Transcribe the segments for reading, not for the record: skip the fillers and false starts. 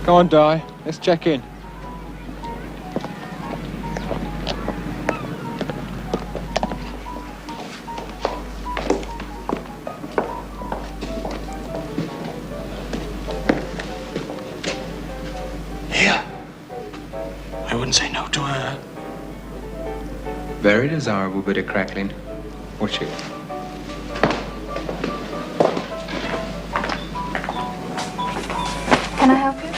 Come on, Di. Let's check in. Here. I wouldn't say no to her. Very desirable bit of crackling. Watch it. Can I help you?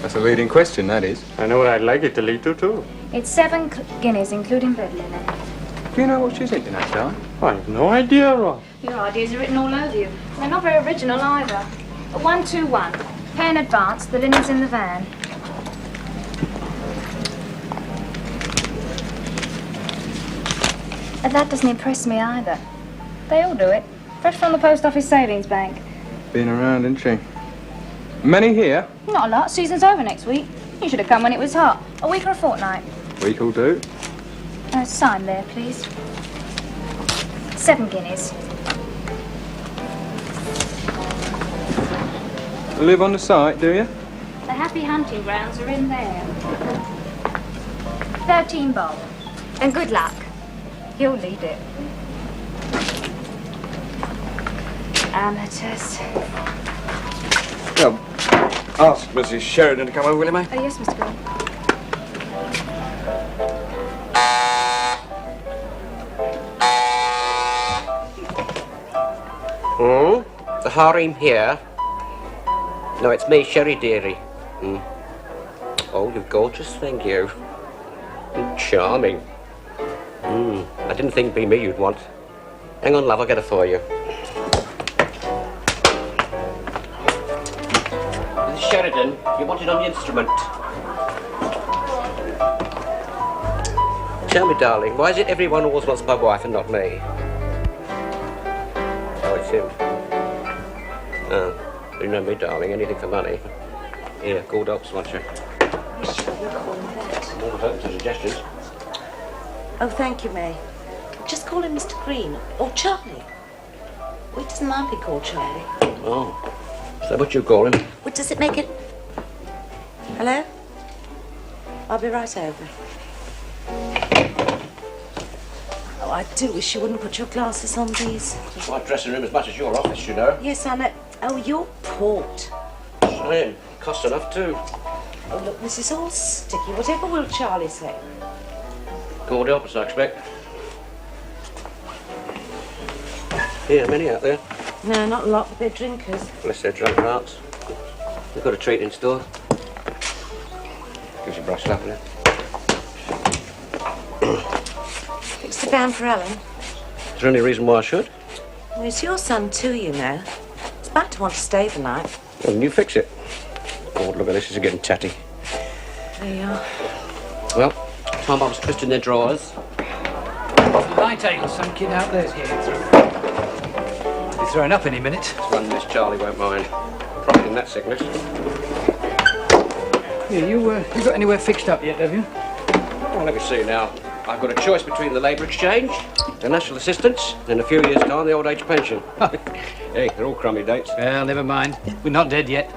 That's a leading question, that is. I know what I'd like it to lead to, too. It's 7 guineas, including bed linen. Do you know what she's eating at, Di? I have no idea, Ross. Your ideas are written all over you. They're not very original either. 121. Pay in advance. The linen's in the van. And that doesn't impress me either. They all do it. Fresh from the post office savings bank. Been around, isn't she? Many here? Not a lot. Season's over next week. You should have come when it was hot. A week or a fortnight. Week will do. Sign there, please. 7 guineas. Live on the site, do you? The happy hunting grounds are in there. 13 bob. And good luck. You'll need it. Amateurs. Ask Mrs. Sheridan to come over, will you, mate? Oh, yes, Mr. Green. The harem here? No, it's me, Sherry dearie. Oh, you're gorgeous, thank you. Charming. I didn't think it'd be me you'd want. Hang on, love, I'll get it for you. Mrs. Sheridan, you want it on the instrument. Tell me, darling, why is it everyone always wants my wife and not me? Oh, it's him. Oh, you know me, darling, anything for money. Here, gold ups, won't you? More open to suggestions. Oh, thank you, May. Just call him Mr. Green or Charlie. Well, he doesn't mind being called Charlie. Oh, is that what you call him? What does it make it? Hello? I'll be right over. Oh, I do wish you wouldn't put your glasses on, please. It's my dressing room as much as your office, you know. Yes, I know. Oh, your port. Saying, costs enough too. Oh, look, this is all sticky. Whatever will Charlie say? Called the opposite, I expect. Here, many out there. No, not a lot, but they're drinkers. Bless their drunk hearts. They've got a treat in store. Gives you a brush slap in it. Fix the van for Ellen. Is there any reason why I should? Well, it's your son too, you know. He's about to want to stay the night. Well, then you fix it. God, look at this, it's getting tatty. There you are. Well, time I was twisting their drawers. My table, some kid out there's getting through. He'll be throwing up any minute. It's one Miss Charlie won't mind. Profit in that sickness. Yeah, you got anywhere fixed up yet, have you? Well, let me see now. I've got a choice between the labour exchange, the national assistance, and in a few years' time, the old age pension. Hey, they're all crummy dates. Well, never mind. We're not dead yet.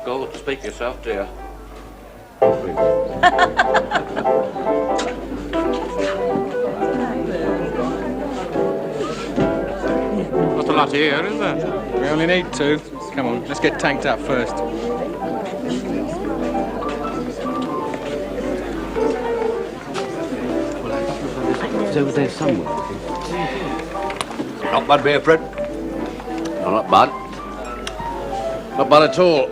Go on, speak for yourself, dear. Not a lot here, is there? We only need 2. Come on, let's get tanked up first. It's over there somewhere. Not bad beer, Fred. No, not bad. Not bad at all.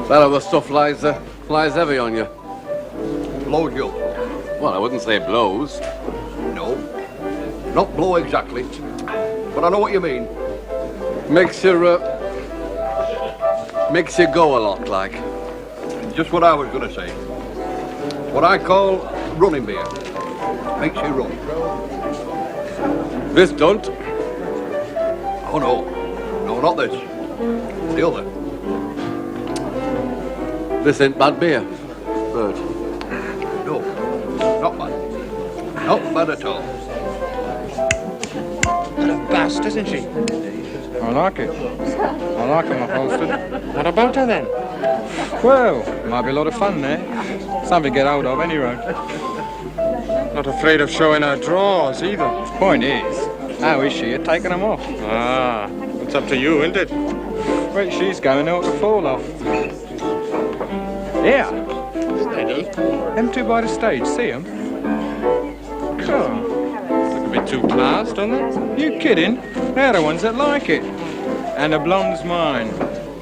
That other stuff lies heavy on you. Blows you. Well, I wouldn't say blows. No. Not blow exactly. But I know what you mean. Makes you go a lot, like. Just what I was gonna say. What I call running beer. Makes you run. This don't. Oh no. No, not this. The other. This ain't bad beer, Bert. No, not bad. Not bad at all. What a bast, isn't she? I like it. I like them upholstered. What about her then? Well, might be a lot of fun there. Something to get hold of anyway. Not afraid of showing her drawers either. Point is, how is she at taking them off? Ah, it's up to you, isn't it? Where she's going ought to fall off. Yeah. Steady. Them two by the stage, see them? God. Look a bit too class, don't it? You kidding? They're the ones that like it. And the blonde's mine.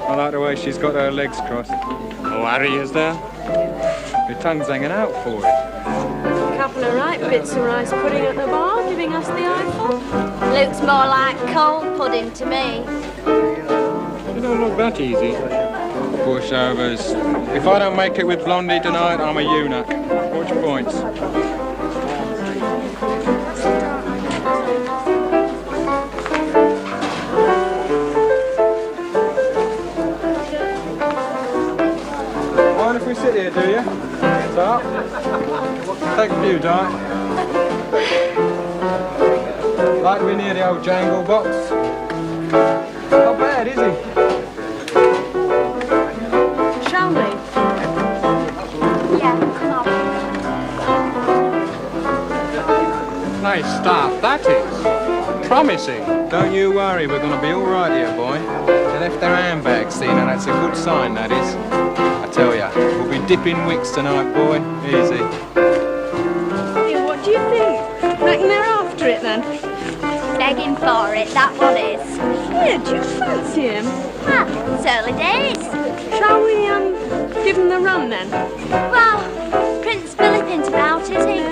I like the way she's got her legs crossed. Oh, Harry is there? Her tongue's hanging out for it. A couple of right bits of rice pudding at the bar, giving us the eyeful. Looks more like cold pudding to me. You don't look that easy. Pushovers. If I don't make it with Blondie tonight, I'm a eunuch. Watch points. Mind if we sit here, do you? Start. Take a few, Di. Like to be near the old jangle box. Not bad, is he? Shall we? Yeah, come on. Nice start, that is. Promising. Don't you worry, we're going to be all right here, boy. They left their handbags, see, now that's a good sign, that is. I tell ya, we'll be dipping wicks tonight, boy. Easy. Yeah, what do you think? Reckon they're after it then? Begging for it, that one is. Yeah, do you fancy him? Well, it's early days. Shall we, give him the run then? Well, Prince Philip ain't about, is he?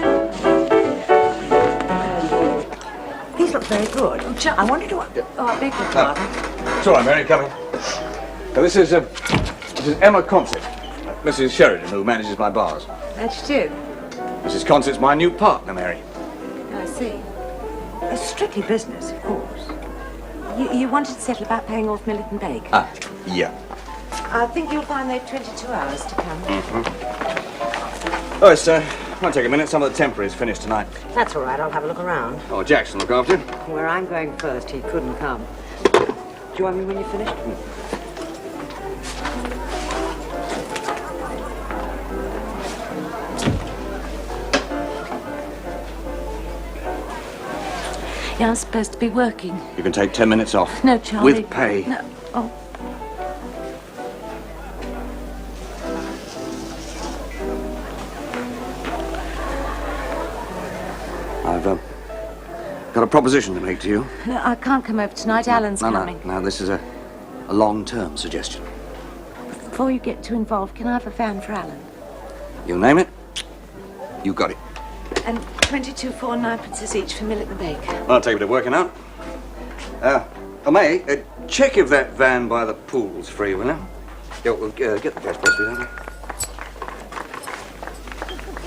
These look very good. I wonder to... Oh, I beg your pardon. It's all right, Mary, come in. This is Emma Consett, Mrs. Sheridan, who manages my bars. That's you. Mrs. Consett's my new partner, Mary. I see. Strictly business, of course. You wanted to settle about paying off Millet and Bake? Ah, yeah. I think you'll find they've 22 hours to come. Oh, it's, might take a minute. Some of the temporary's finished tonight. That's all right. I'll have a look around. Oh, Jackson, look after you. Where I'm going first, he couldn't come. Do you want me when you're finished? Yeah, I'm supposed to be working. You can take 10 minutes off. No, Charlie. With pay. No. Oh. I've got a proposition to make to you. No, I can't come over tonight. Alan's coming. No, this is a long-term suggestion. Before you get too involved, can I have a fan for Alan? You name it, you got it. And 22 4 and 9 pences each for Millet and Bake. I'll take it to working out. May, check if that van by the pool's free, will you? Yeah, well, get the cash box, will you?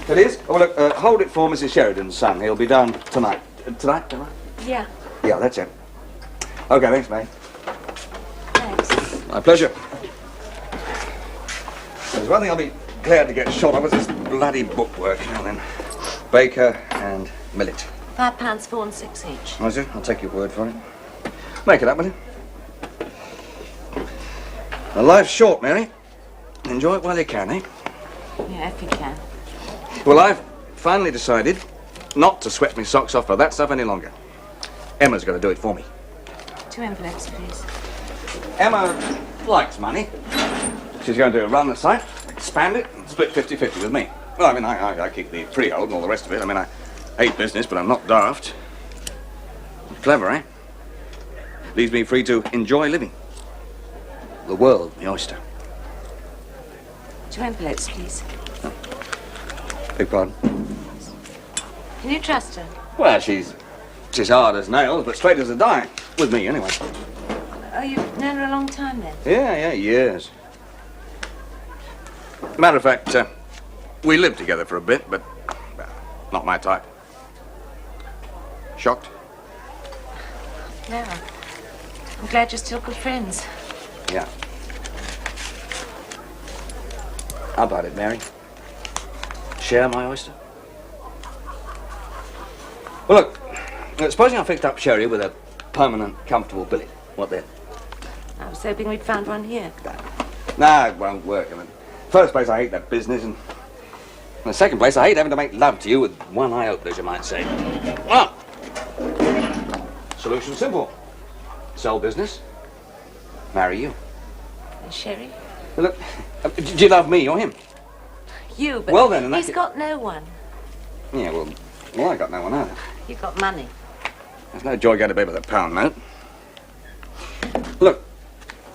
It is? Oh, look, hold it for Mrs. Sheridan's son. He'll be down tonight. Tonight? Yeah. Yeah, that's it. Okay, thanks, mate. Thanks. My pleasure. There's one thing I'll be glad to get shot of is this bloody bookwork. Now then, Baker and Millet. £5 4 and 6 each. Was it? I'll take your word for it. Make it up, will you? Now, life's short, Mary. Enjoy it while you can, eh? Yeah, if you can. Well, I've finally decided not to sweat my socks off for that stuff any longer. Emma's going to do it for me. 2 envelopes, please. Emma likes money. She's going to do a run the site, expand it, and split 50-50 with me. Well, I mean, I keep the freehold and all the rest of it. I mean, I hate business, but I'm not daft. Clever, eh? Leaves me free to enjoy living. The world, the oyster. 2 envelopes, please. Beg pardon? Can you trust her? Well, she's hard as nails, but straight as a die. With me, anyway. Oh, you've known her a long time then? Yeah, years. Matter of fact, we lived together for a bit, but well, not my type. Shocked? No. I'm glad you're still good friends. Yeah. How about it, Mary? Share my oyster? Well, look, supposing I fixed up Sherry with a permanent, comfortable billet. What then? I was hoping we'd found one here. Nah, it won't work. I mean, first place, I hate that business, and in the second place, I hate having to make love to you with one eye open, as you might say. Well, solution simple. Sell business, marry you. Sherry? Well, look, do you love me or him? You, but well, then, he's got no one. Yeah, well, I got no one either. You've got money. There's no joy going to bed with a pound note. Look,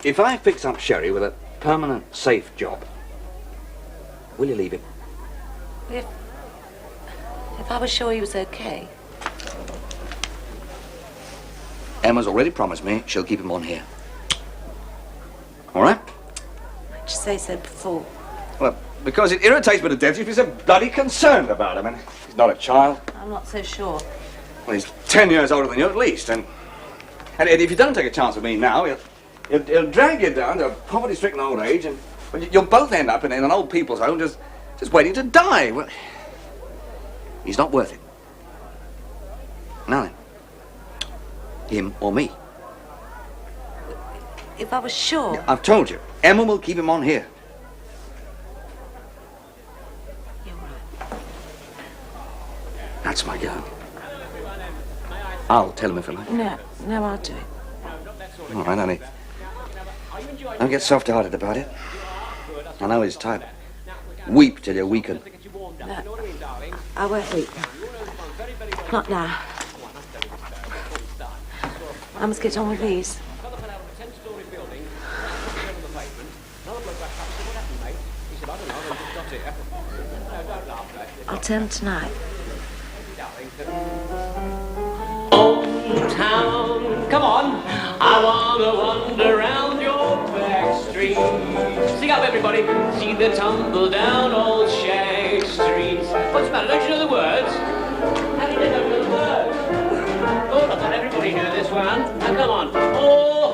if I fix up Sherry with a permanent, safe job, will you leave him? If I was sure he was okay. Emma's already promised me she'll keep him on here. All right? Why'd you say so before? Well, because it irritates me to death. She's so bloody concerned about him. And he's not a child. I'm not so sure. Well, he's 10 years older than you at least. And if you don't take a chance with me now, he'll drag you down to a poverty-stricken old age, and you'll both end up in an old people's home just waiting to die. Well, he's not worth it. Now then, him or me? If I was sure... I've told you, Emma will keep him on here. You're right. That's my girl. I'll tell him if I like. No, I'll do it. All right, honey. Don't get soft-hearted about it. I know his type. Weep till you weaken. No, I won't weep. Not now. I must get on with these. I'll tell him tonight. Town, come on, I wanna wander round your back streets. Sing up, everybody, see the tumble down old Shag Street. What's the matter, don't you know the words? How do you know the words? Oh, not that everybody knew this one. Now come on. Oh,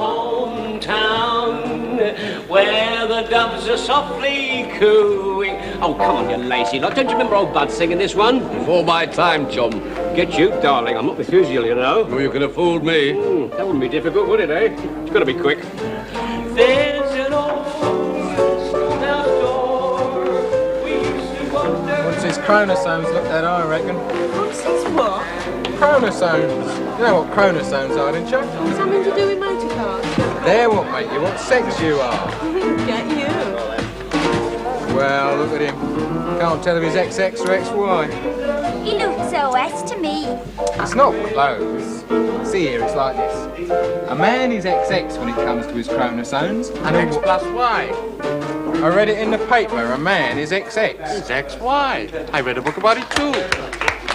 hometown, where the doves are softly cooing. Oh, come on, you lazy lot. Don't you remember old Bud singing this one? Before my time, chum. Get you, darling. I'm not Methuselah, you know. Well, you could have fooled me. That wouldn't be difficult, would it, eh? It's got to be quick. There's an old schoolhouse door. We used to wonder... What's his chromosomes looked at, I reckon? What's his what? Chromosomes. You know what chromosomes are, don't you? Something to do with motor cars? They're what make you what sex you are. Get you. Well, look at him. Can't tell if he's XX or XY. He looks OS to me. It's not close. See here, it's like this. A man is XX when it comes to his chromosomes. And X plus Y. I read it in the paper, a man is XX. It's XY. I read a book about it too.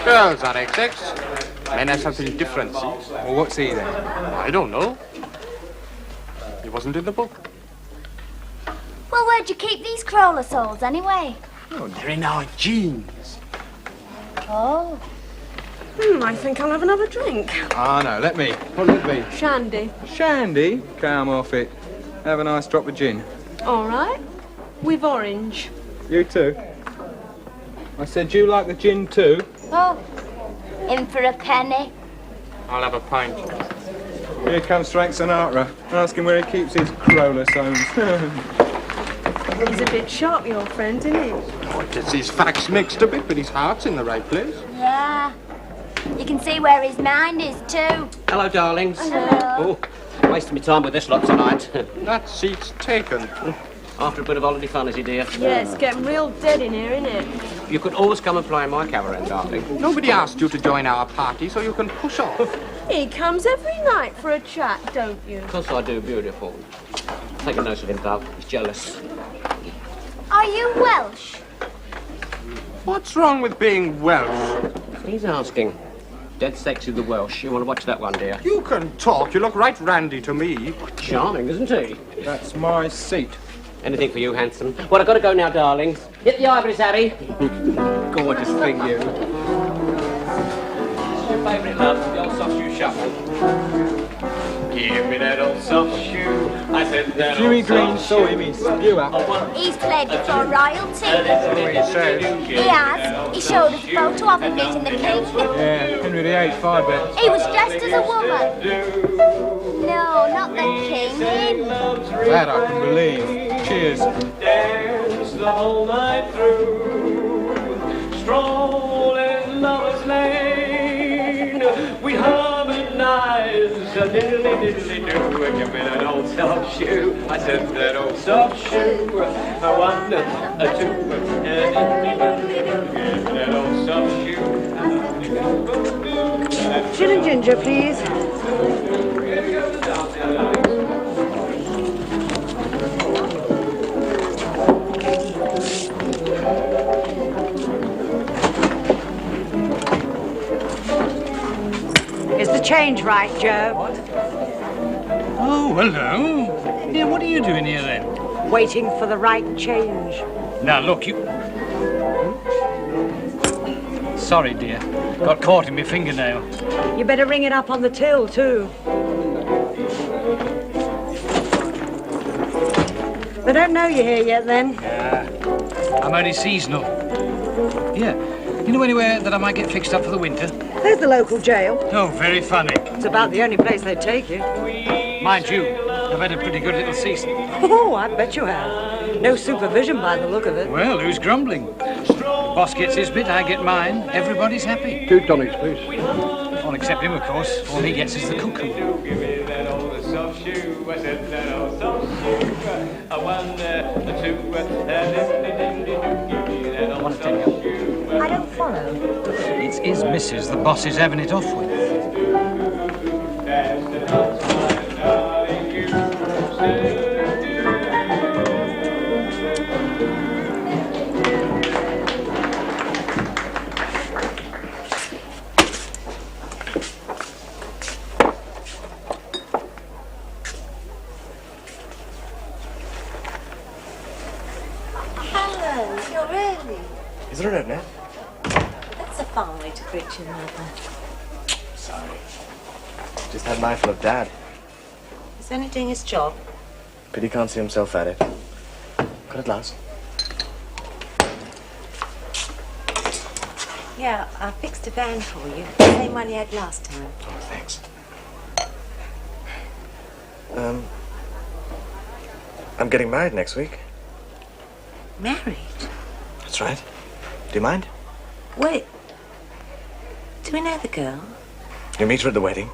Girls are XX. Men are something different, see? Well, what's he then? I don't know. He wasn't in the book. Well, where'd you keep these crawler souls anyway? Oh, they're in our genes. Oh. I think I'll have another drink. Ah, no, let me. What'll it be? Shandy. Shandy? Come off it. Have a nice drop of gin. All right. With orange. You too. I said you like the gin too. Oh. In for a penny. I'll have a pint. Here comes Frank Sinatra. Ask him where he keeps his chromosomes. He's a bit sharp, your friend, isn't he? Oh, gets his facts mixed a bit, but his heart's in the right place. Yeah. You can see where his mind is too. Hello, darlings. Hello. Oh, wasting my time with this lot tonight. That seat's taken. After a bit of holiday fun, is he, dear? Yeah, it's getting real dead in here, isn't it? You could always come and play in my caravan, darling. Nobody asked you to join our party, so you can push off. He comes every night for a chat, don't you? Of course I do, beautiful. Take a note of him, love. He's jealous. Are you Welsh? What's wrong with being Welsh? He's asking. Dead sexy, the Welsh. You want to watch that one, dear? You can talk. You look right randy to me. Charming, isn't he? That's my seat. Anything for you, handsome. Well, I've got to go now, darlings. Hit the ivories, Harry. Gorgeous thing, you. What's your favourite, love? The old soft shoe shuffle. Give me that old soft shoe. I said that Jimmy Green saw him, he spew up. He's played before royalty. So he says. He has. He showed us a photo of him meeting the king. Yeah, Henry VIII, I bet. He was dressed as a woman. No, not the king, him. That I can believe. Cheers. Dance the whole night through, stroll in Lover's Lane. We harmonize a diddly-diddly-do. Give me that old soft shoe. I said that old soft shoe. A one, a two, and diddly-diddly-do. Give me that old soft shoe. Gin and ginger, please. Is the change right, Joe? Oh, hello. Yeah, what are you doing here then? Waiting for the right change. Now, look, you... Sorry, dear. Got caught in my fingernail. You better ring it up on the till, too. They don't know you're here yet, then? Yeah. I'm only seasonal. Yeah. You know anywhere that I might get fixed up for the winter? There's the local jail. Oh, very funny. It's about the only place they'd take you. Mind you, I've had a pretty good little season. Oh, I bet you have. No supervision by the look of it. Well, who's grumbling? The boss gets his bit, I get mine. Everybody's happy. 2 tonics, please. All except him, of course. All he gets is the cuckoo. Give me that old soft shoe. I said that old soft shoe. A one, a two, give me that old soft shoe. I don't follow. It's his missus the boss is having it off with. Alan, you're early. Is it all right, Ned? That's a fine way to greet your mother. Sorry. Just had an eyeful of Dad. He's only doing his job. Pity he can't see himself at it. Got it last. Yeah, I fixed a van for you. The same one you had last time. Oh, thanks. I'm getting married next week. Married? That's right. Do you mind? Wait. Do we know the girl? You meet her at the wedding.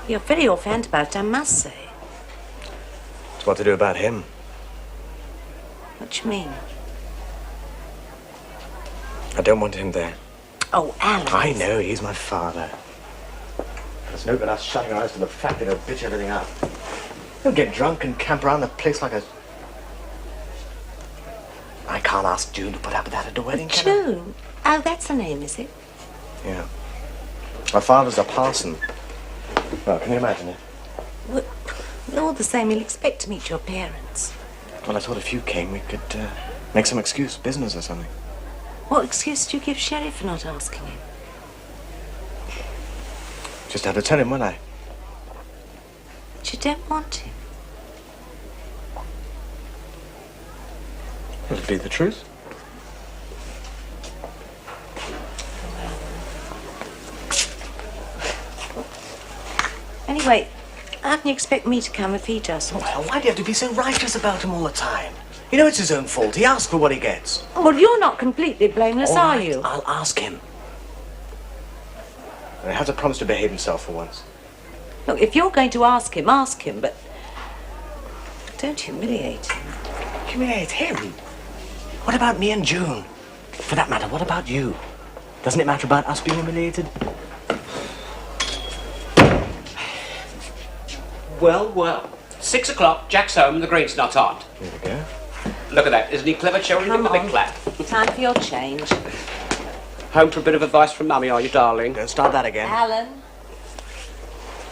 You're very offhand about it, I must say. It's what to do about him. What do you mean? I don't want him there. Oh, Alan. I know, he's my father. There's no good us shutting our eyes to the fact that he'll bitch everything up. He'll get drunk and camp around the place like a... I can't ask June to put up with that at the wedding, can I? June? Oh, that's the name, is it? Yeah. My father's a parson. Well, can you imagine it? Well, all the same, he'll expect to meet your parents. Well, I thought if you came, we could make some excuse, business or something. What excuse do you give Sherry for not asking him? Just had to tell him, wouldn't I? But you don't want him. It'll be the truth. Anyway, how can you expect me to come if he doesn't? Well, why do you have to be so righteous about him all the time? You know it's his own fault. He asked for what he gets. Well, you're not completely blameless, All are right, you? I'll ask him. And I have to promise to behave himself for once. Look, if you're going to ask him, but don't humiliate him. Humiliate him? What about me and June? For that matter, what about you? Doesn't it matter about us being humiliated? Well, well. 6 o'clock, Jack's home, the green's not on. Here we go. Look at that. Isn't he clever, showing him a big clap? Time for your change. Home for a bit of advice from Mummy, are you, darling? Don't start that again. Alan,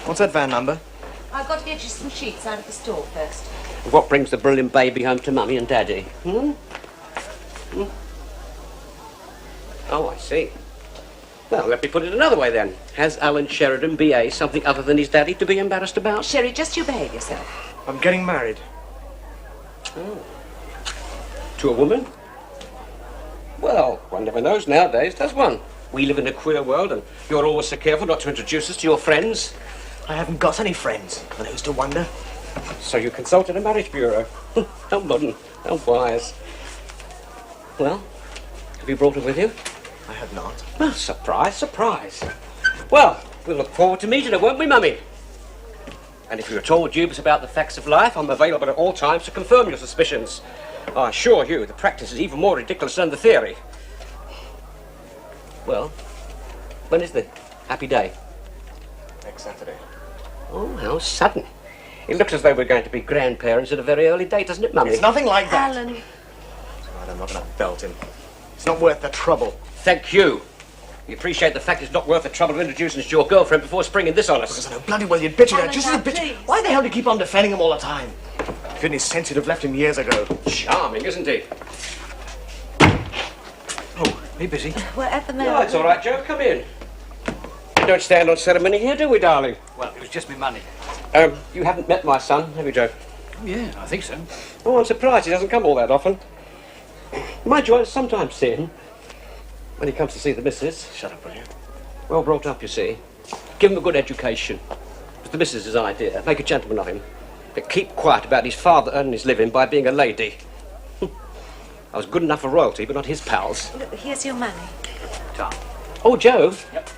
What's that van number? I've got to get you some sheets out of the store first. What brings the brilliant baby home to Mummy and Daddy? Oh, I see. Well, let me put it another way then. Has Alan Sheridan, B.A., something other than his daddy to be embarrassed about? Sherry, just you behave yourself. I'm getting married. Oh. To a woman? Well, one never knows nowadays, does one? We live in a queer world, and you're always so careful not to introduce us to your friends. I haven't got any friends, and who's to wonder? So you consulted a marriage bureau. How modern, how wise. Well, have you brought her with you? I have not. Well, surprise, surprise. Well, we'll look forward to meeting her, won't we, Mummy? And if you're at all dubious about the facts of life, I'm available at all times to confirm your suspicions. I assure you, the practice is even more ridiculous than the theory. Well, when is the happy day? Next Saturday. Oh, how sudden. It looks as though we're going to be grandparents at a very early date, doesn't it, Mummy? It's nothing like that. Alan. Right, I'm not going to belt him. It's not worth the trouble. Thank you. You appreciate the fact it's not worth the trouble of introducing us to your girlfriend before springing this on us. Because I know bloody well you'd bitch Alan, at just now, as a bitch. please. Why the hell do you keep on defending him all the time? If any sense you'd have left him years ago. Charming, isn't he? Oh, are you busy? We're at the moment. No, it's all right, Joe. Come in. We don't stand on ceremony here, do we, darling? Well, it was just me money. You haven't met my son, have you, Joe? Yeah, I think so. Oh, I'm surprised. He doesn't come all that often. Mind you, I sometimes see him when he comes to see the missus. Shut up, will you? Well brought up, you see. Give him a good education. It's the missus's idea. Make a gentleman of him. But keep quiet about his father earning his living by being a lady. I was good enough for royalty, but not his pals. Look, here's your money. Tom. Oh, Joe. Yep.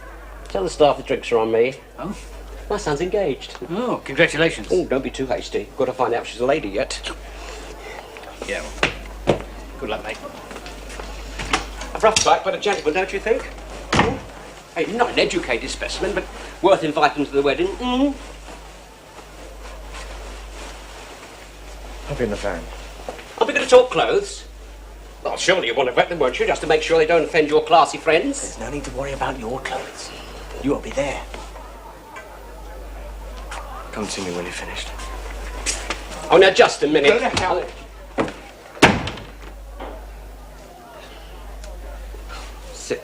Tell the staff the drinks are on me. Oh? My son's engaged. Oh, congratulations. Oh, don't be too hasty. Got to find out if she's a lady yet. Yeah, well, good luck, mate. A rough type, but a gentleman, don't you think? Hmm? Hey, not an educated specimen, but worth inviting to the wedding. Mm. I'll be in the van. Are we going to talk clothes? Well, surely you want to vet them, won't you, just to make sure they don't offend your classy friends? There's no need to worry about your clothes. You won't be there. Come to me when you're finished. Oh, now, just a minute. Go to hell. Sit.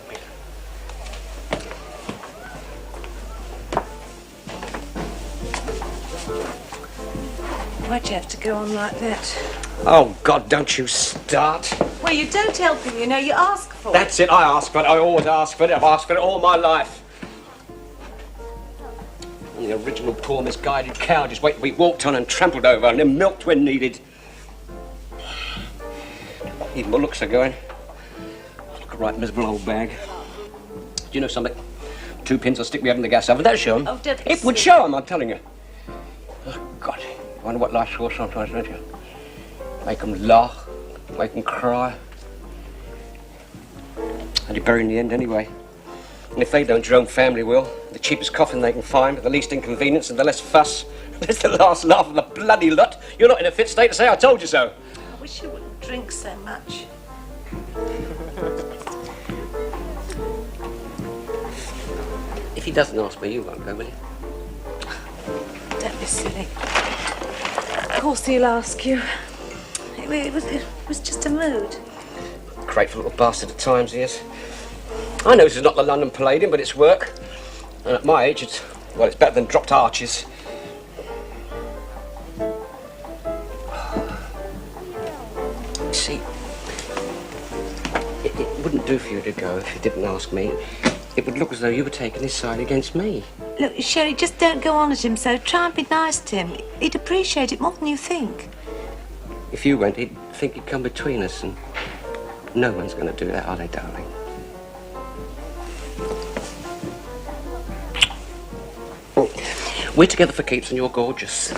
Why'd you have to go on like that? Oh, God, don't you start. Well, you don't help him, you know. You ask for it. That's it, I ask for it. I always ask for it. I've asked for it all my life. The original poor misguided cow just wait to be walked on and trampled over and then milked when needed. Even my looks are going. Look a right miserable old bag. Do you know something? 2 pins will stick me up in the gas oven. That'll show 'em. Oh, don't be It would silly. show 'em, I'm telling you. Oh, God. I wonder what life's for sometimes, don't you? Make 'em laugh, make 'em cry. And you bury in the end anyway. And if they don't, your own family will. The cheapest coffin they can find, with the least inconvenience and the less fuss. That's the last laugh of the bloody lot. You're not in a fit state to say I told you so. I wish you wouldn't drink so much. If he doesn't ask me, you won't go, will you? Don't be silly. Of course he'll ask you. It was just a mood. Grateful little bastard at times, he is. I know this is not the London Palladium, but it's work. And at my age, it's better than dropped arches. You see, it wouldn't do for you to go if you didn't ask me. It would look as though you were taking his side against me. Look, Sherry, just don't go on at him so. Try and be nice to him. He'd appreciate it more than you think. If you went, he'd think he'd come between us, and no one's going to do that, are they, darling? We're together for keeps, and you're gorgeous.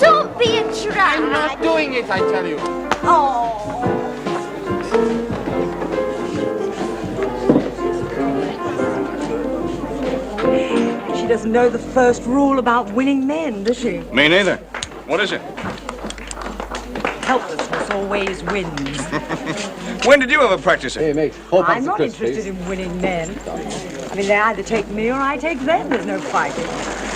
Don't be a drag. I'm not doing it, I tell you. Oh. She doesn't know the first rule about winning men, does she? Me neither. What is it? Helplessness always wins. When did you ever practice it? Hey, mate. I'm not interested in winning men. I mean, they either take me or I take them. There's no fighting.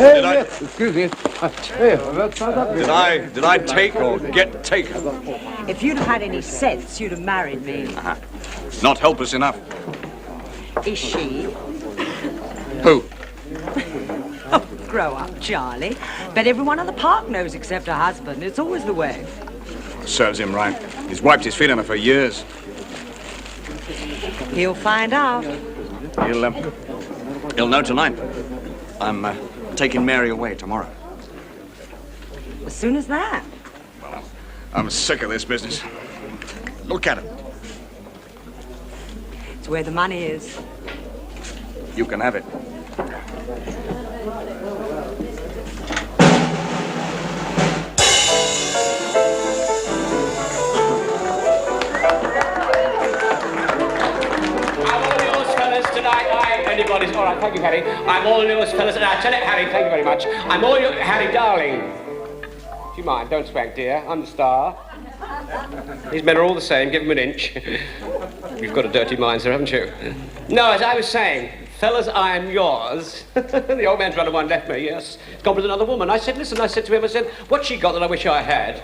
Excuse me. I tell you, I've tried that. Did I take or get taken? If you'd have had any sense, you'd have married me. Not helpless enough. Is she? Who? Oh, grow up, Charlie. Bet everyone in the park knows except her husband. It's always the way. Serves him right. He's wiped his feet on her for years. He'll find out. He'll know tonight. I'm taking Mary away tomorrow. As soon as that. Well, I'm sick of this business. Look at it. It's where the money is. You can have it. Anybody's all right, thank you, Harry. I'm all yours, fellas. And I tell it, Harry, thank you very much. I'm all yours, Harry, darling. Do you mind? Don't swank, dear. I'm the star. These men are all the same. Give them an inch. You've got a dirty mind, sir, haven't you? No, as I was saying, fellas, I am yours. The old man's run of one left me, yes. He's gone with another woman. I said, listen, I said to him, what's she got that I wish I had?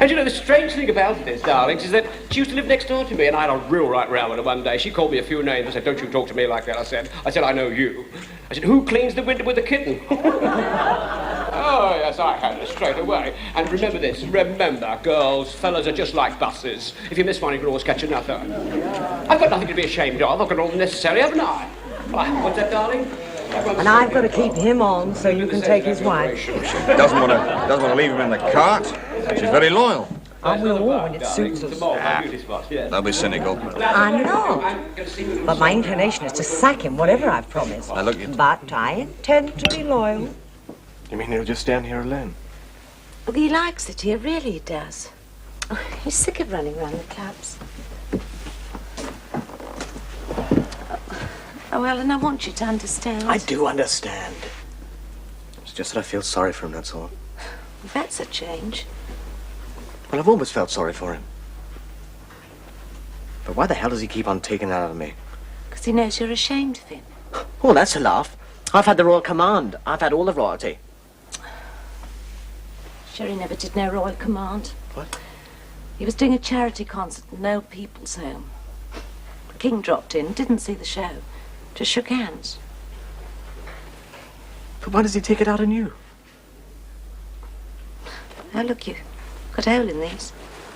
And you know, the strange thing about this, darlings, is that she used to live next door to me, and I had a real right row with her one day. She called me a few names. I said, don't you talk to me like that, I said, I know you. I said, who cleans the window with a kitten? Oh, yes, I had it straight away. And remember this, remember, girls, fellas are just like buses. If you miss one, you can always catch another. I've got nothing to be ashamed of. I've got all the necessary, haven't I? What's that, darling? And I've got to keep him on so you can take his wife. She doesn't want to leave him in the cart. She's very loyal. I will when it suits us. Don't be cynical. I'm not. But my inclination is to sack him, whatever I've promised. Now look, But I intend to be loyal. You mean he'll just stand here alone? Well, he likes it here, really he does. Oh, he's sick of running around the clubs. Oh, Ellen, I want you to understand. I do understand. It's just that I feel sorry for him, that's all. Well, that's a change. Well, I've always felt sorry for him. But why the hell does he keep on taking that out of me? Because he knows you're ashamed of him. Oh, that's a laugh. I've had the royal command. I've had all the royalty. Sure, he never did no royal command. What? He was doing a charity concert in an old people's home. The king dropped in, didn't see the show. Just shook hands. But why does he take it out on you? Now look, you've got a hole in these.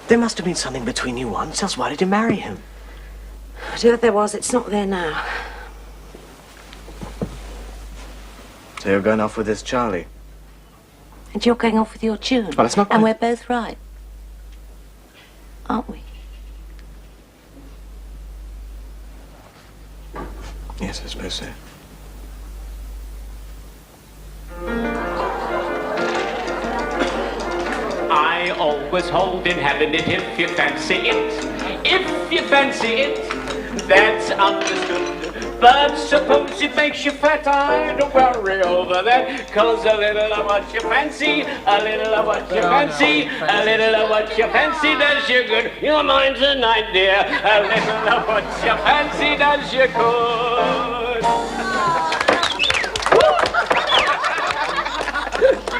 There must have been something between you once, else why did you marry him? Whatever there was, it's not there now. So you're going off with this Charlie? And you're going off with your tune. Well, it's not quite... And we're both right. Aren't we? Yes, I suppose so. I always hold in having it if you fancy it. If you fancy it, that's understood. But suppose it makes you fat, I don't worry over that. Cause a little of what you fancy, a little of what you fancy, a little of what you fancy does you good. You're mine tonight, dear. A little of what you fancy does you good.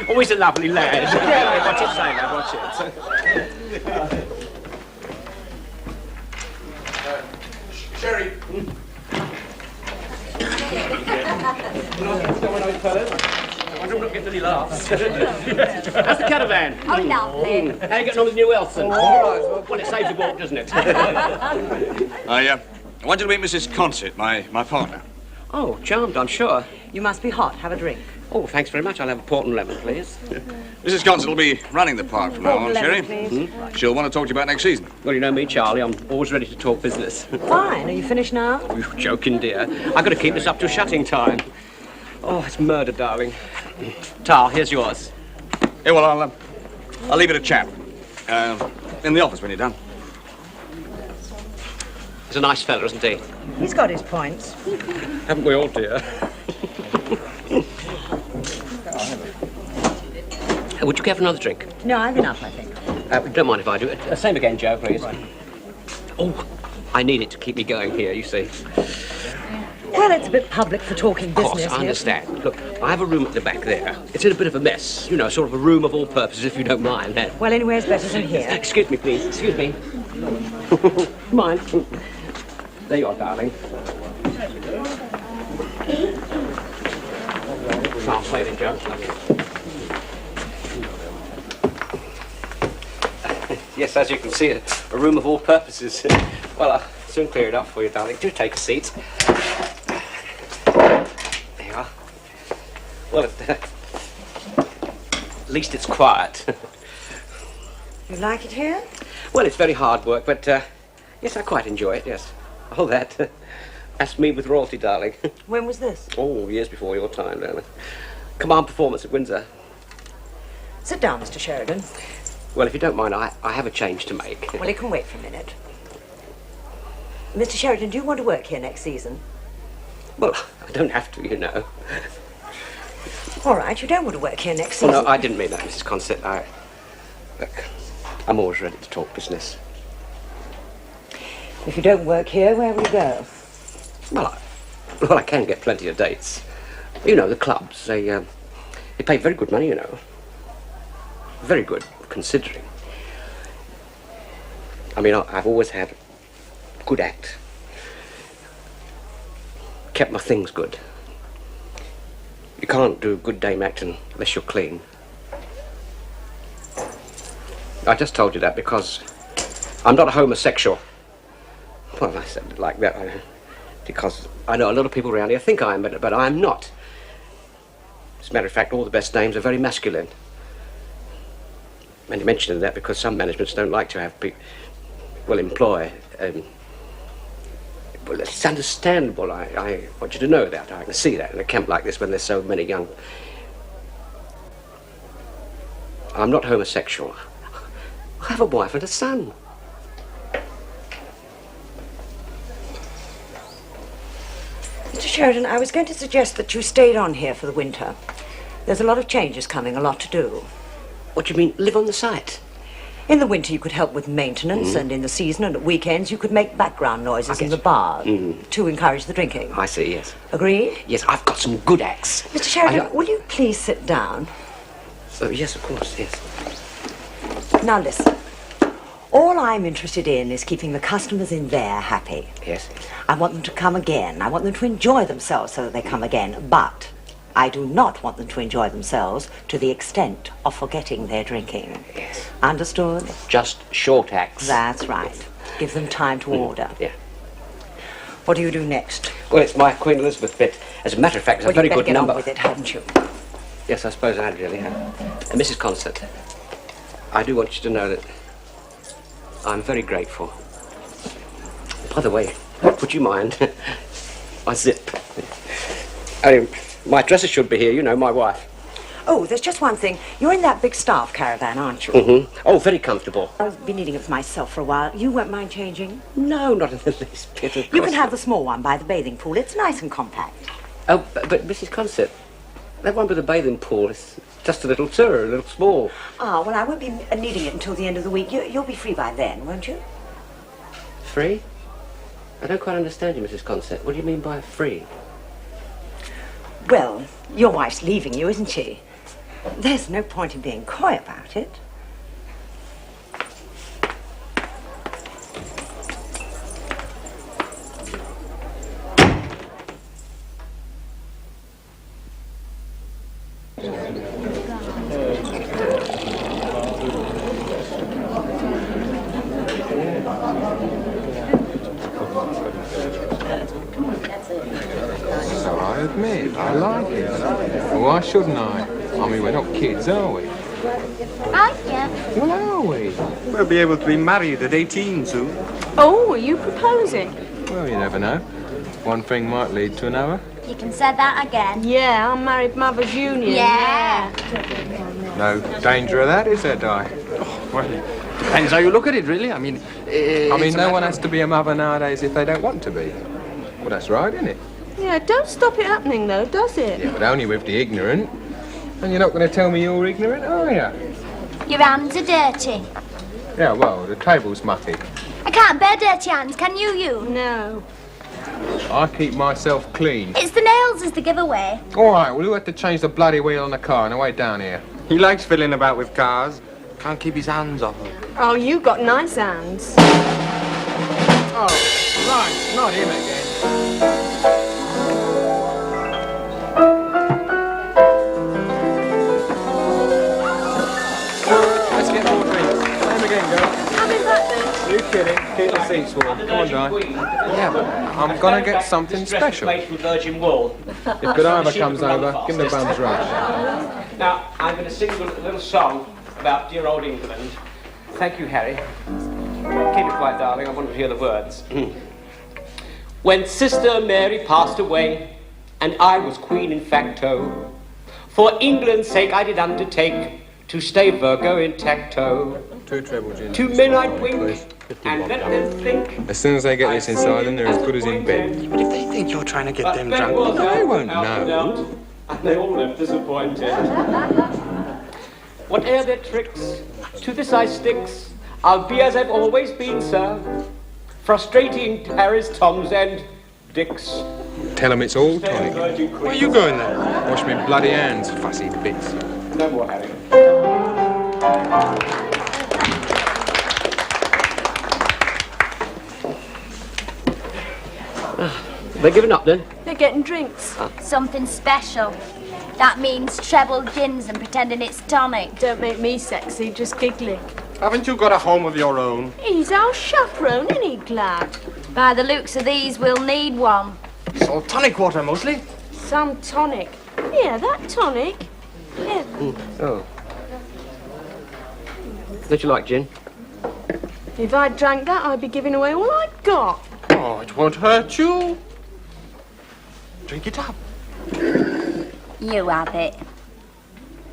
Always a lovely lad. Yeah, watch it, say that, watch it. Sherry. I don't get any laughs. How's the caravan? Oh, lovely. How you getting on with New Elson? Well, it saves a walk, doesn't it? I want you to meet Mrs. Consett, my partner. Oh, charmed, I'm sure. You must be hot. Have a drink. Oh, thanks very much. I'll have a port and lemon, please. Mrs. Consett will be running the park from now on, Sherry. Please. She'll want to talk to you about next season. Well, you know me, Charlie. I'm always ready to talk business. Fine. Are you finished now? You're joking, dear. I've got to keep this up to shutting time. Oh, it's murder, darling. Tar, here's yours. Yeah, well, I'll leave it at chat. In the office when you're done. He's a nice fella, isn't he? He's got his points. Haven't we all, dear? Would you care for another drink? No, I've enough, I think. Don't mind if I do it. Same again, Joe, please. Right. Oh, I need it to keep me going here, you see. Well, it's a bit public for talking Of course, business I here. understand. Look, I have a room at the back there. It's in a bit of a mess. You know, sort of a room of all purposes, if you don't mind. Well, anywhere's better than here. Excuse me, please. Excuse me. Mind. There you are, darling. Translated, Joe. Yes, as you can see, a room of all purposes. Well, I'll soon clear it up for you, darling. Do take a seat. There you are. Well, at least it's quiet. You like it here? Well, it's very hard work, but yes, I quite enjoy it, yes. Oh, that's me with royalty, darling. When was this? Oh, years before your time, darling. Command performance at Windsor. Sit down, Mr. Sheridan. Well, if you don't mind, I have a change to make. Well, it can wait for a minute. Mr. Sheridan, do you want to work here next season? Well, I don't have to, you know. All right, you don't want to work here next Well, season. no, I didn't mean that, Mrs. Consett. Look, I'm always ready to talk business. If you don't work here, where will you go? Well, I can get plenty of dates. You know, the clubs, they pay very good money, you know. Very good, considering. I mean, I've always had a good act. Kept my things good. You can't do good dame acting unless you're clean. I just told you that because I'm not a homosexual. Well, I said it like that because I know a lot of people around here think I am, but I'm not. As a matter of fact, all the best dames are very masculine. And you mentioned that because some managements don't like to have people, well, employ. Well, it's understandable. I want you to know that. I can see that in a camp like this when there's so many young. I'm not homosexual. I have a wife and a son. Mr. Sheridan, I was going to suggest that you stayed on here for the winter. There's a lot of changes coming, a lot to do. What do you mean, live on the site? In the winter you could help with maintenance, and in the season and at weekends you could make background noises in the bar to encourage the drinking. I see, yes. Agreed? Yes, I've got some good acts. Mr. Sheridan, will you please sit down? Oh, yes, of course, yes. Now listen. All I'm interested in is keeping the customers in there happy. Yes. I want them to come again. I want them to enjoy themselves so that they come again. But I do not want them to enjoy themselves to the extent of forgetting their drinking. Yes. Understood? Just short acts. That's right. Give them time to order. Yeah. What do you do next? Well, it's my Queen Elizabeth bit. As a matter of fact, it's a very good number. Get on with it, hadn't you? Yes, I suppose I really have. Mrs. Consett, I do want you to know that I'm very grateful. By the way, would you mind? I zip. My dresser should be here, you know, my wife. Oh, there's just one thing. You're in that big staff caravan, aren't you? Mm-hmm. Oh, very comfortable. I've been needing it for myself for a while. You won't mind changing? No, not in the least bit, of course. You can have the small one by the bathing pool. It's nice and compact. Oh, but Mrs. Consett, that one with the bathing pool is just a little tour, a little small. Ah, well, I won't be needing it until the end of the week. You'll be free by then, won't you? Free? I don't quite understand you, Mrs. Consett. What do you mean by free? Well, your wife's leaving you, isn't she? There's no point in being coy about it. So I admit, I like it. Well, why shouldn't I? I mean, we're not kids, are we? Yeah. Well, are we? We'll be able to be married at 18 soon. Oh, are you proposing? Well, you never know. One thing might lead to another. You can say that again. Yeah, our married mothers' union. Yeah. No danger of that, is there, Di? Well, depends how you look at it, really. I mean, no one has to be a mother nowadays if they don't want to be. Well, that's right, isn't it? Yeah, don't stop it happening, though, does it? Yeah, but only with the ignorant. And you're not going to tell me you're ignorant, are you? Your hands are dirty. Yeah, well, the table's mucky. I can't bear dirty hands, can you? No. I keep myself clean. It's the nails is the giveaway. All right, well, who had to change the bloody wheel on the car on the way down here? He likes fiddling about with cars. Can't keep his hands off them. Oh, you got nice hands. Oh, right, not him again. Let's get more drinks. Same again, girl. Having that then? You kidding? Keep the seats warm. Come on, Di. Yeah, but I'm gonna get something special. If Godiva comes over, give him the bum's rush. Now, I'm going to sing a little song about dear old England. Thank you, Harry. Keep it quiet, darling. I want to hear the words. When Sister Mary passed away, and I was queen in facto, for England's sake I did undertake to stay Virgo intacto. 2 treble gins. 2 men I'd wink and let them think. As soon as they get this inside them, they're as good as in bed. But if they think you're trying to get them drunk, they won't know. And they all live disappointed. Whate'er their tricks, to this I sticks. I'll be as I've always been, sir. Frustrating Harry's, Tom's and Dick's. Tell them it's all tonic. where are you going then? Wash me bloody hands, fussy bits. No more, Harry. They're giving up then? They're getting drinks. Something special. That means treble gins and pretending it's tonic. Don't make me sexy, just giggling. Haven't you got a home of your own? He's our chaperone, isn't he, glad? By the looks of these, we'll need one. It's all tonic water, mostly. Some tonic. Yeah, that tonic. Yeah. Oh. Don't you like gin? If I drank that, I'd be giving away all I've got. Oh, it won't hurt you. Drink it up. You have it.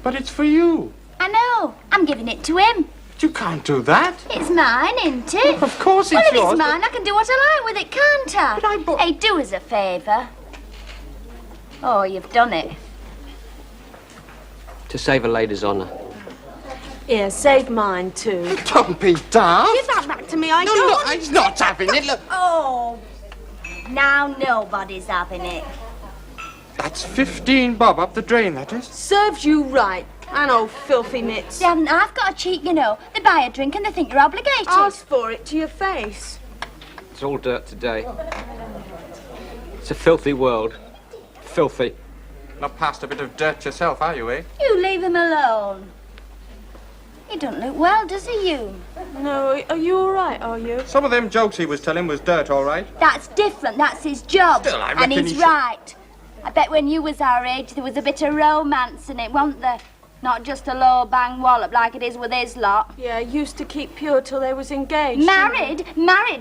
But it's for you. I know. I'm giving it to him. You can't do that. It's mine, isn't it? Of course it's well, if yours. it's mine, I can do what I like with it, can't I? But Hey, do us a favour. Oh, you've done it. To save a lady's honour. Yeah, save mine too. Don't be daft. Give that back to me, I No, don't. no, he's not having it. Look. Oh, now nobody's having it. That's 15 bob up the drain, that is. Serves you right. And old filthy mitts. They haven't half got a cheek, you know. They buy a drink and they think you're obligated. Ask for it to your face. It's all dirt today. It's a filthy world. Filthy. Not past a bit of dirt yourself, are you, eh? You leave him alone. He don't look well, does he, you? No, are you all right, are you? Some of them jokes he was telling was dirt, all right. That's different. That's his job. Still, I and reckon he's he right. I bet when you was our age, there was a bit of romance in it, wasn't there? Not just a low bang wallop like it is with his lot. Yeah, used to keep pure till they was engaged. Married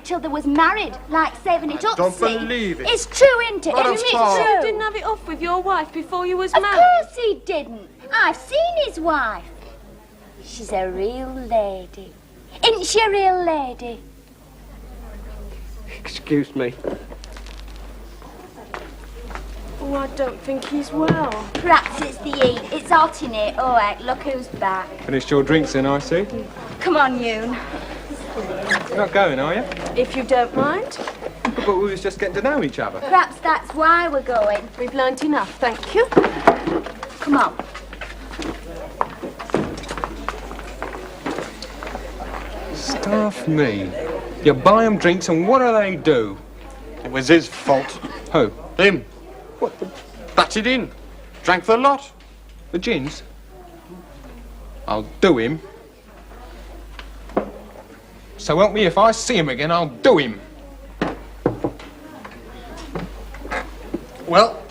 till they was married, like saving it up. Don't see? believe it. It's true, isn't it? What Isn't of it course. true? You didn't have it off with your wife before you was Of married. course he didn't. I've seen his wife. She's a real lady. Isn't she a real lady? Excuse me. Oh, I don't think he's well. Perhaps it's the heat. It's hot in here. Oh, heck, look who's back. Finished your drinks then, I see. Come on, Yoon. You're not going, are you? If you don't mind. But we was just getting to know each other. Perhaps that's why we're going. We've learnt enough, thank you. Come on. Stuff me. You buy them drinks and what do? It was his fault. Who? Him. What? Batted in. Drank the lot. The gins? I'll do him. So help me, if I see him again, I'll do him. Well,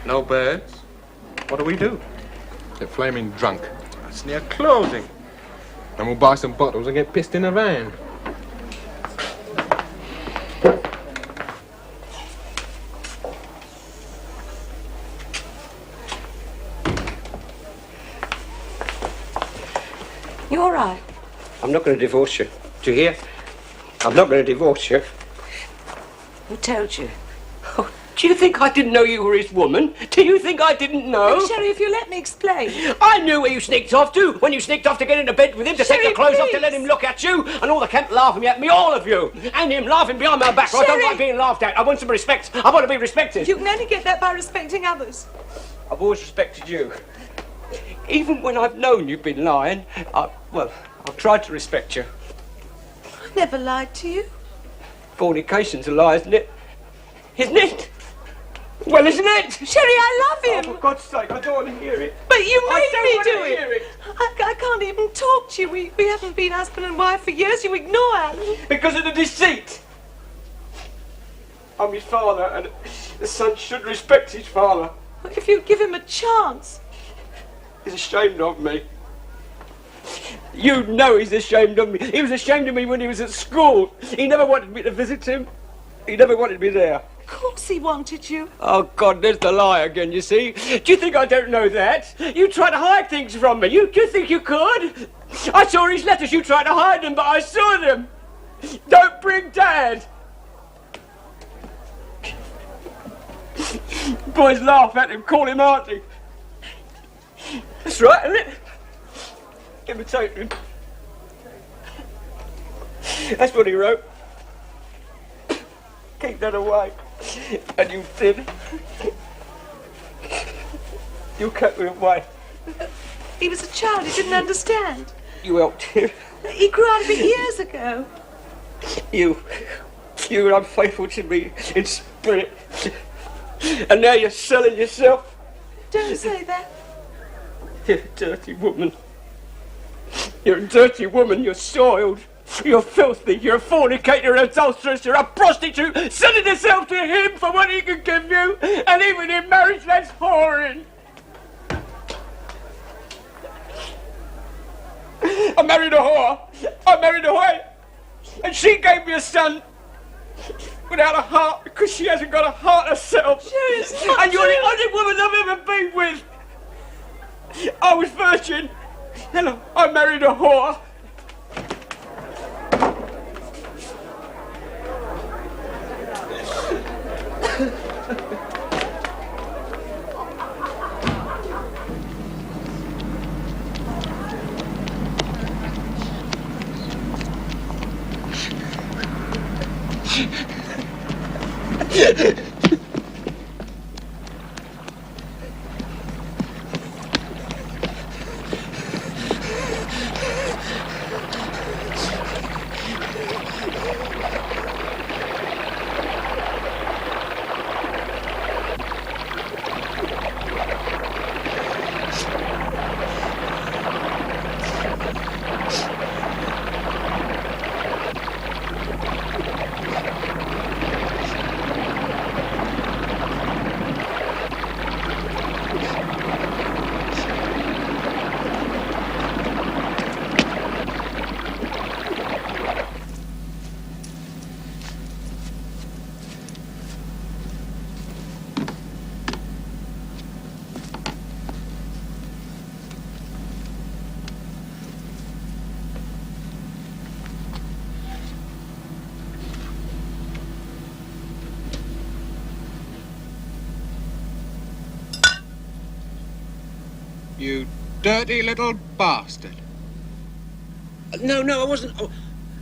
no birds. What do we do? They're flaming drunk. It's near closing. And we'll buy some bottles and get pissed in a van. You all right? I'm not going to divorce you. Do you hear? I'm not going to divorce you. Who told you? Oh, Do you think I didn't know you were his woman? Do you think I didn't know? Look, Sherry, if you let me explain. I knew where you sneaked off to, when you sneaked off to get into bed with him, to take your clothes off to let him look at you, and all the camp laughing at me, all of you, and him laughing behind my back. I don't like being laughed at. I want some respect. I want to be respected. You can only get that by respecting others. I've always respected you. Even when I've known you've been lying, I've tried to respect you. I never lied to you. Fornication's a lie, isn't it? Isn't it? Well, isn't it? Sherry, I love him. Oh, for God's sake, I don't want to hear it. But you made me do hear it. I can't even talk to you. We haven't been husband and wife for years. You ignore Alan. Because of the deceit. I'm his father, and the son should respect his father. If you give him a chance. He's ashamed of me. You know he's ashamed of me. He was ashamed of me when he was at school. He never wanted me to visit him. He never wanted me there. Of course he wanted you. Oh, God, there's the lie again, you see. Do you think I don't know that? You try to hide things from me. Do you think you could? I saw his letters. You tried to hide them, but I saw them. Don't bring Dad. Boys laugh at him, call him auntie. That's right, isn't it? Imitate him. That's what he wrote. Keep that away. And you did. You kept it away. He was a child. He didn't understand. You helped him. He grew out of it years ago. You were unfaithful to me in spirit. And now you're selling yourself. Don't say that. You're a dirty woman. You're a dirty woman. You're soiled. You're filthy. You're a fornicator, an adulteress. You're a prostitute, selling yourself to him for what he can give you. And even in marriage, that's whoring. I married a whore. I married a whore. And she gave me a son without a heart because she hasn't got a heart herself. And you're the only woman I've ever been with. I was virgin. And I married a whore. You dirty little bastard. No, I wasn't.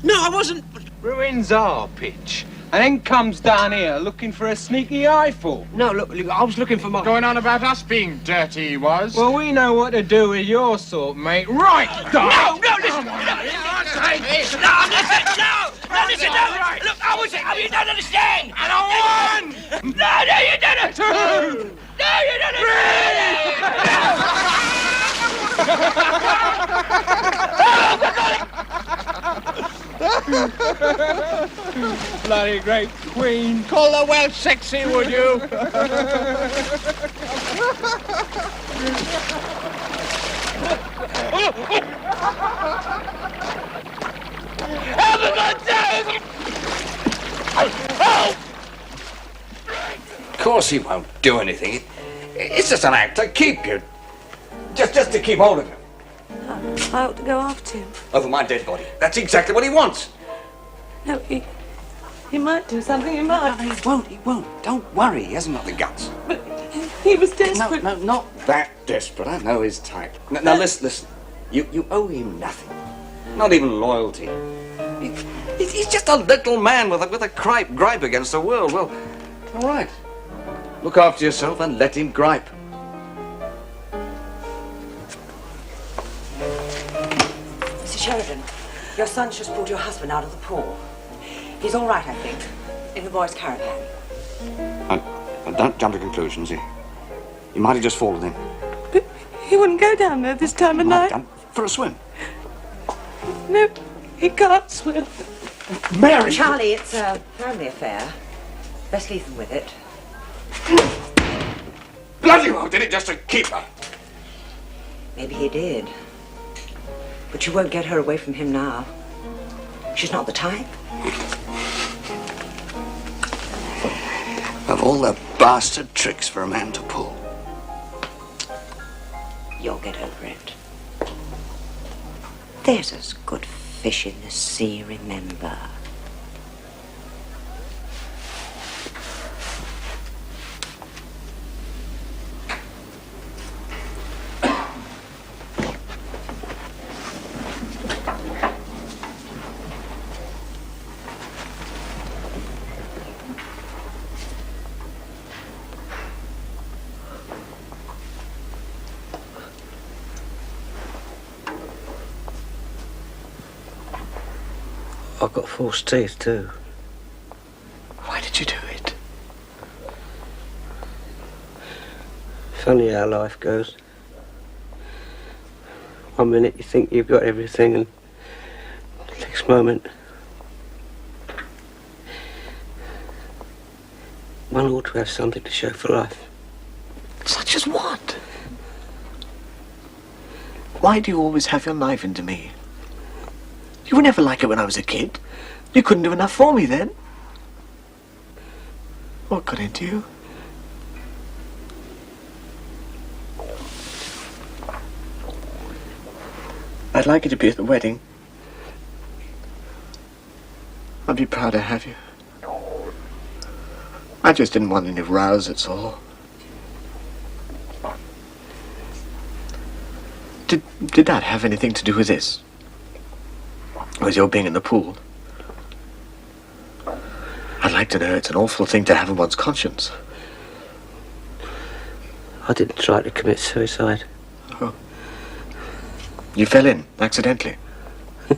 No, I wasn't. Ruins our pitch. And then comes down here looking for a sneaky eyeful. No, look, I was looking for my... Going on about us being dirty, he was. Well, we know what to do with your sort, mate. Right, Doc! No, listen! No, listen, no! Look, you don't understand! And a one! No, you didn't! Two! No, you didn't! Bloody great queen. Call the Welsh sexy, would you? Of course he won't do anything. It's just an act to keep you. Just to keep hold of him. I ought to go after him. Over my dead body. That's exactly what he wants. No, He might do something, he might. No, he won't, he won't. Don't worry, he hasn't got the guts. But he was desperate. No, not that desperate. I know his type. Now listen. You owe him nothing. Not even loyalty. He's just a little man with a gripe against the world. Well, all right. Look after yourself and let him gripe. Mr. Sheridan, your son's just pulled your husband out of the pool. He's all right, I think, in the boys' caravan. And don't jump to conclusions. He might have just fallen in. But he wouldn't go down there this time of night. For a swim. No, he can't swim. Mary! Charlie, it's a family affair. Best leave them with it. Bloody well did it just to keep her. Maybe he did. But you won't get her away from him now. She's not the type. Of all the bastard tricks for a man to pull. You'll get over it. There's as good fish in the sea, remember. I've got false teeth too. Why did you do it? Funny how life goes. One minute you think you've got everything, and the next moment one ought to have something to show for life. Such as what? Why do you always have your knife into me? You were never like it when I was a kid. You couldn't do enough for me then. What got into you? I'd like you to be at the wedding. I'd be proud to have you. I just didn't want any rows, that's all. Did that have anything to do with this? Was your being in the pool? I'd like to know. It's an awful thing to have in one's conscience. I didn't try to commit suicide. Oh. You fell in, accidentally? You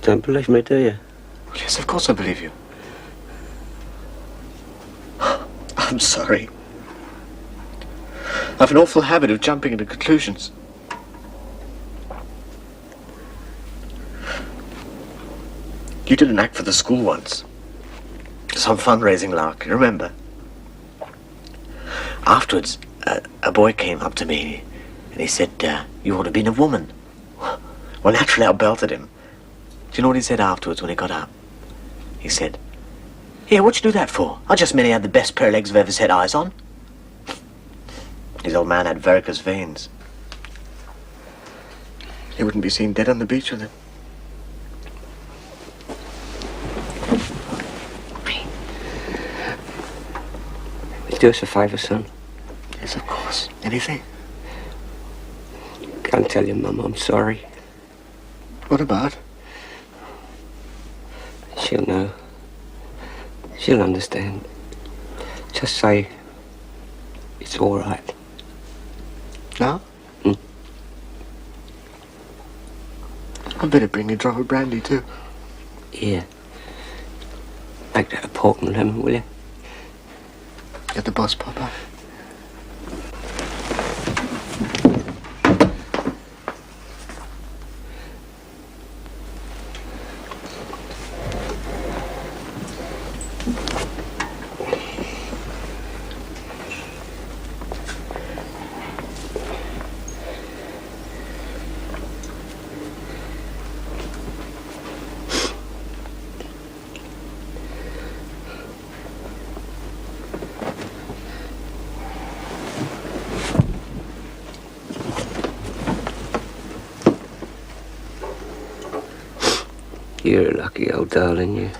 don't believe me, do you? Well, yes, of course I believe you. I'm sorry. I've an awful habit of jumping into conclusions. You did an act for the school once. Some fundraising lark, you remember? Afterwards, a boy came up to me and he said, you ought to have been a woman. Well, naturally I belted him. Do you know what he said afterwards when he got up? He said, here, what'd you do that for? I just merely had the best pair of legs I've ever set eyes on. His old man had varicose veins. He wouldn't be seen dead on the beach with it. Do us a favour, son. Yes, of course. Anything? Go and tell your mum I'm sorry. What about? She'll know. She'll understand. Just say it's all right. No? I better bring you a drop of brandy too. Yeah. Make that a pork and lemon, will you? Get the boss, Papa. You're a lucky old darling, you.